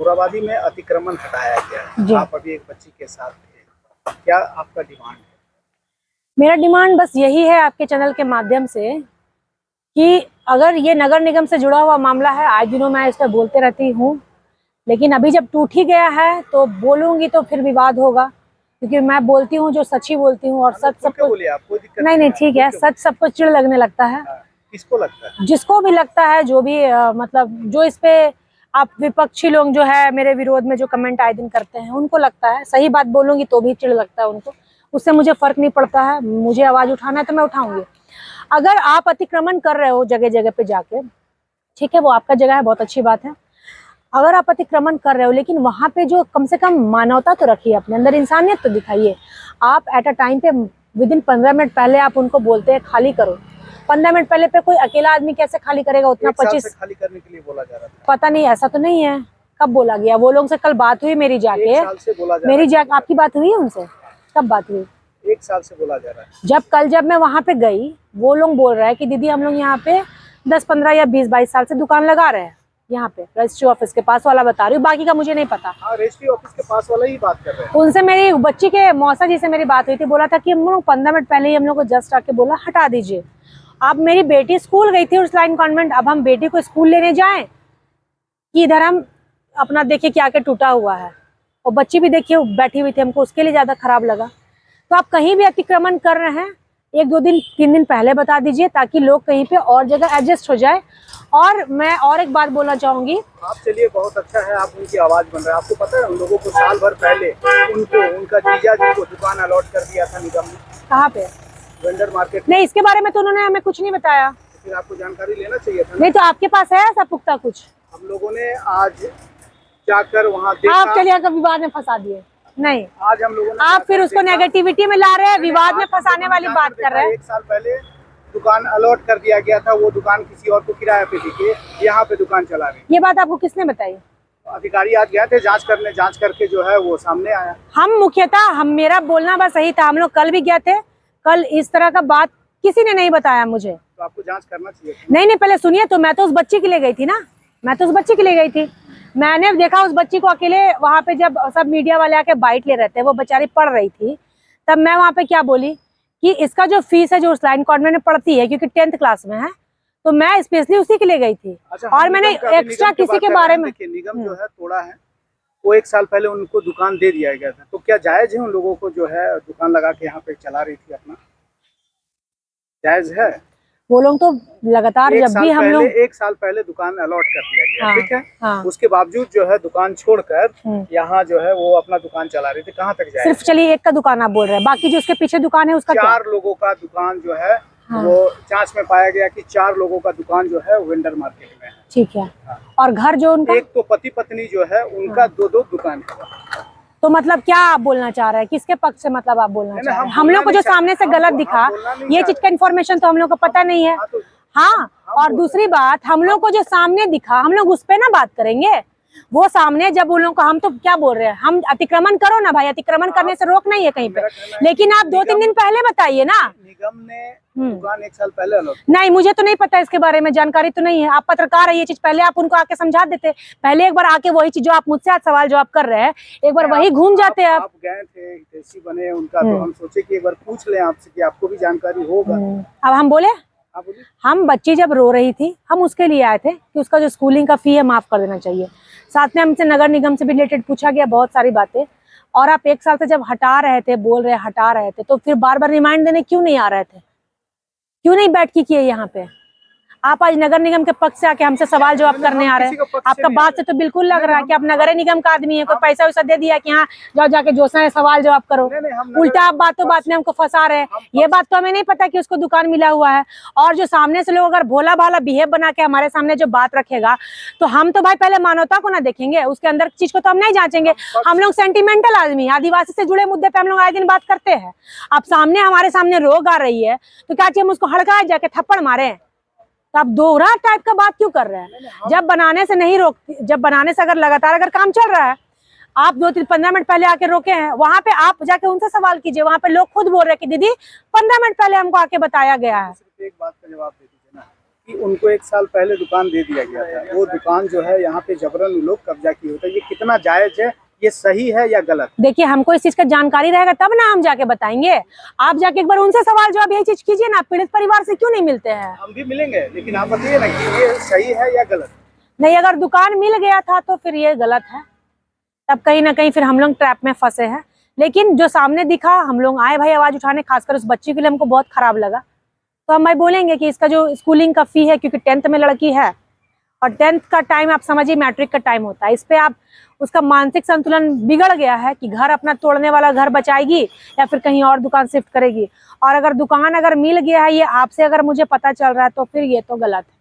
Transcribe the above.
मोराबादी में अतिक्रमण हटाया गया, आप अभी एक बच्ची के साथ थे, क्या आपका डिमांड है? मेरा डिमांड बस यही है आपके चैनल के माध्यम से कि अगर ये नगर निगम से जुड़ा हुआ मामला है, आज दिनों मैं इस पर बोलते रहती हूँ, लेकिन अभी जब टूट ही गया है तो बोलूंगी तो फिर विवाद होगा, क्योंकि मैं बोलती हूँ जो सच ही बोलती हूँ और सच सबको। नहीं, ठीक है, सच सबको चिढ़ लगने लगता है। किसको लगता है? जिसको भी लगता है, जो भी मतलब जो इस पे आप विपक्षी लोग जो है मेरे विरोध में जो कमेंट आए दिन करते हैं, उनको लगता है। सही बात बोलूंगी तो भी चिढ़ लगता है उनको, उससे मुझे फर्क नहीं पड़ता है। मुझे आवाज उठाना है तो मैं उठाऊंगी। अगर आप अतिक्रमण कर रहे हो जगह जगह पे जाके, ठीक है, वो आपका जगह है, बहुत अच्छी बात है। अगर आप अतिक्रमण कर रहे हो, लेकिन वहां पे जो कम से कम मानवता तो रखिए, अपने अंदर इंसानियत तो दिखाइए। आप एट अ टाइम पे विदिन 15 मिनट पहले आप उनको बोलते हैं खाली करो। 15 मिनट पहले पे कोई अकेला आदमी कैसे खाली करेगा उतना? 25 खाली करने के लिए बोला जा रहा था। पता नहीं, ऐसा तो नहीं है। कब बोला गया? वो लोग से कल बात हुई मेरी जाके, आपकी बात हुई है उनसे? कब बात हुई? 1 साल से बोला जा रहा है। जब मैं वहां पे गई, वो लोग बोल रहे हैं कि दीदी हम लोग यहाँ पे 10-15 या 20-22 साल से दुकान लगा रहे हैं, यहाँ पे रजिस्ट्री ऑफिस के पास वाला बता रही हूँ, बाकी का मुझे नहीं पता। रजिस्ट्री ऑफिस के पास वाला ही बात कर रहे हैं। उनसे मेरी बच्ची के मौसा जी से मेरी बात हुई थी, बोला था कि हम लोग 15 मिनट पहले ही हम लोग को जस्ट आके बोला हटा दीजिए। अब मेरी बेटी स्कूल गई थी उर्सुलाइन कॉन्वेंट, अब हम बेटी को स्कूल लेने जाएं कि इधर हम अपना देखिए क्या के टूटा हुआ है, और बच्ची भी देखिए बैठी हुई थी, हमको उसके लिए ज्यादा खराब लगा। तो आप कहीं भी अतिक्रमण कर रहे हैं, 1-2 दिन 3 दिन पहले बता दीजिए, ताकि लोग कहीं पे और जगह एडजस्ट हो जाए। और मैं और एक बात बोलना चाहूंगी, आप चलिए बहुत अच्छा है, आप उनकी आवाज बन रहे हैं। आपको पता है उन लोगों को साल भर पहले उनका जीजा जी को दुकान अलॉट कर दिया था निगम ने। कहाँ पे? Vendor market. नहीं, इसके बारे में तो उन्होंने हमें कुछ नहीं बताया। फिर आपको जानकारी लेना चाहिए था। नहीं तो आपके पास है ऐसा पुख्ता कुछ? हम लोगों ने आज जाकर वहाँ देखा। आप चलिए आकर विवाद में फंसा दिए। नहीं, आज हम लोगों ने, आप फिर उसको नेगेटिविटी में ला रहे हैं, विवाद में फंसाने वाली बात कर रहे हैं। 1 साल पहले दुकान अलॉट कर दिया गया था, वो दुकान किसी और को किराए पे दी थी, यहाँ पे दुकान चला रही। ये बात आपको किसने बताई? अधिकारी आज गए थे जांच करने, जांच करके जो है वो सामने आया। हम मुख्यतः मेरा बोलना बस सही था। हम लोग कल भी गए थे, कल इस तरह का बात किसी ने नहीं बताया मुझे। तो आपको जांच करना चाहिए। नहीं, पहले सुनिए तो, मैं तो उस बच्ची के लिए गई थी ना, मैंने देखा उस बच्ची को अकेले वहां पे, जब सब मीडिया वाले आके बाइट ले रहे थे, वो बेचारी पढ़ रही थी, तब मैं वहां पे क्या बोली कि इसका जो फीस है जो उर्सुलाइन कॉन्वेंट में पढ़ती है, क्योंकि 10th क्लास में है, तो मैं स्पेशली उसी के लिए गई थी। और मैंने एक्स्ट्रा किसी के बारे में, निगम जो है तोड़ा है, वो 1 साल पहले उनको दुकान दे दिया गया था, तो क्या जायज है उन लोगों को जो है दुकान लगा के यहाँ पे चला रही थी अपना? जायज है? वो लोग तो लगातार जब भी हम लोग 1 साल पहले दुकान अलॉट कर दिया गया, ठीक है, हाँ। उसके बावजूद जो है दुकान छोड़कर यहाँ जो है वो अपना दुकान चला रही थी, कहाँ तक जाए? सिर्फ चलिए एक का दुकान आप बोल रहे हैं, बाकी जो उसके पीछे दुकान है उसका 4 लोगों का दुकान जो है, हाँ। वो जांच में पाया गया कि 4 लोगों का दुकान जो है वेंडर मार्केट में है, ठीक है, हाँ। और घर जो उनका, एक तो पति पत्नी जो है उनका 2-2 दुकान है। तो मतलब क्या आप बोलना चाह रहे हैं, किसके पक्ष से मतलब आप बोलना चाह रहे हैं? हम लोग को जो सामने से गलत दिखा, ये चीज का इन्फॉर्मेशन तो हम लोग को पता नहीं है, हाँ। और दूसरी बात, हम लोग को जो सामने दिखा, हम लोग उस पे ना बात करेंगे। वो सामने जब उन लोगों को, हम तो क्या बोल रहे हैं, हम अतिक्रमण करो ना भाई, अतिक्रमण करने से रोक नहीं है कहीं पे, लेकिन आप 2-3 दिन पहले बताइए ना। निगम ने दुकान 1 साल पहले अलॉट, नहीं, मुझे तो नहीं पता इसके बारे में, जानकारी तो नहीं है। आप पत्रकार है, ये चीज पहले आप उनको आके समझा देते, पहले एक बार आके वही चीज जो आप मुझसे आज सवाल जवाब कर रहे हैं, एक बार वही घूम जाते। आप गए थे, हितैषी बने उनका, तो हम सोचे कि एक बार पूछ लें आपसे कि आपको भी जानकारी होगा। अब हम बोले, हम बच्ची जब रो रही थी, हम उसके लिए आए थे कि उसका जो स्कूलिंग का फी है माफ कर देना चाहिए। साथ में हमसे नगर निगम से भी रिलेटेड पूछा गया बहुत सारी बातें, और आप 1 साल से जब हटा रहे थे, बोल रहे हटा रहे थे, तो फिर बार बार रिमाइंड देने क्यों नहीं आ रहे थे? क्यों नहीं बैठ के किए यहाँ पे? आप आज नगर निगम के पक्ष से आके हमसे सवाल जवाब करने आ रहे हैं। आपका बात से तो बिल्कुल लग रहा है कि आप नगर निगम का आदमी है, कोई पैसा वैसा दे दिया कि हाँ जाओ जाके जोशा है सवाल जवाब करो। उल्टा आप बातों बात में हमको फंसा रहे हैं। ये बात तो हमें नहीं पता कि उसको दुकान मिला हुआ है। और जो सामने से लोग अगर भोला भाला बिहेव बना के हमारे सामने जो बात रखेगा, तो हम तो भाई पहले मानवता को ना देखेंगे, उसके अंदर चीज को तो हम नहीं जांचेंगे। हम लोग सेंटिमेंटल आदमी, आदिवासी से जुड़े मुद्दे पे हम लोग आए दिन बात करते हैं। आप सामने हमारे सामने रोग आ रही है तो क्या चाहिए हम उसको हड़काए जाके थप्पड़ मारे? तो आप दोहरा टाइप का बात क्यों कर रहे हैं? जब बनाने से नहीं रोकती, जब बनाने से अगर लगातार अगर काम चल रहा है, आप 2-15 मिनट पहले आके रोके हैं, वहां पे आप जाके उनसे सवाल कीजिए। वहां पे लोग खुद बोल रहे हैं कि दीदी 15 मिनट पहले हमको आके बताया गया है। एक बात का जवाब दे दीजिए ना, कि उनको 1 साल पहले दुकान दे दिया गया था, वो दुकान जो है यहाँ पे जबरन लोग कब्जा किए होते हैं, ये कितना जायज है, ये सही है या गलत? देखिए, हमको इस चीज का जानकारी रहेगा तब ना हम जाके बताएंगे। आप जाके एक बार उनसे सवाल जवाब यही चीज कीजिए ना, पीड़ित परिवार से क्यों नहीं मिलते हैं? हम भी मिलेंगे, लेकिन आप बताइए ना कि ये सही है या गलत? नहीं, अगर दुकान मिल गया था तो फिर ये गलत है, तब कहीं ना कहीं फिर हम लोग ट्रैप में फंसे हैं। लेकिन जो सामने दिखा, हम लोग आए भाई आवाज उठाने, खासकर उस बच्ची के लिए हमको बहुत खराब लगा। तो हम भाई बोलेंगे कि इसका जो स्कूलिंग का फी है, क्योंकि 10th में लड़की है और 10th का टाइम आप समझिए मैट्रिक का टाइम होता है, इस पे आप उसका मानसिक संतुलन बिगड़ गया है कि घर अपना तोड़ने वाला घर बचाएगी या फिर कहीं और दुकान शिफ्ट करेगी। और अगर दुकान अगर मिल गया है, ये आपसे अगर मुझे पता चल रहा है, तो फिर ये तो गलत है।